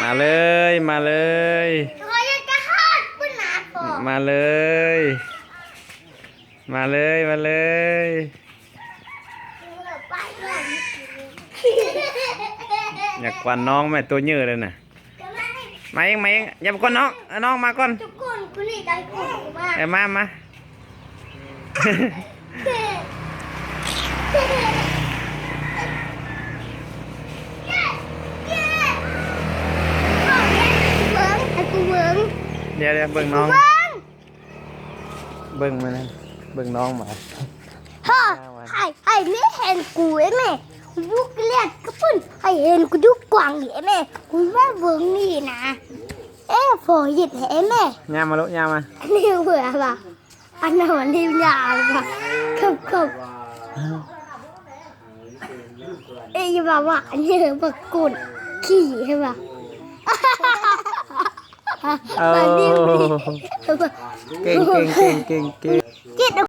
มาเลยมาเลยมาเลยมาเลยมาเลยอยากกวนน้องแม่ตัวเยอะเลยน่ะมาเองอย่าไปกวนน้องมาก่อนมาเดี๋ยวเบิ่งน้องเบิ่งมาเลยเบิ่งน้องมาฮ่าไอ้ไม่เห็นกูไอ้แม่กูยุกเลียดกระปุ่นไอ้เห็นกูยุกกวางไอ้แม่กูว่าเบิ่งนี่นะฝอหยิบไอ้แม่ย่ามาลูกย่ามาอันนี้เบื่อป่ะอันนั้นรีบยาวป่ะครับอย่าบอกว่าอันนี้บักกุดขี่ใช่ป่ะเก่ง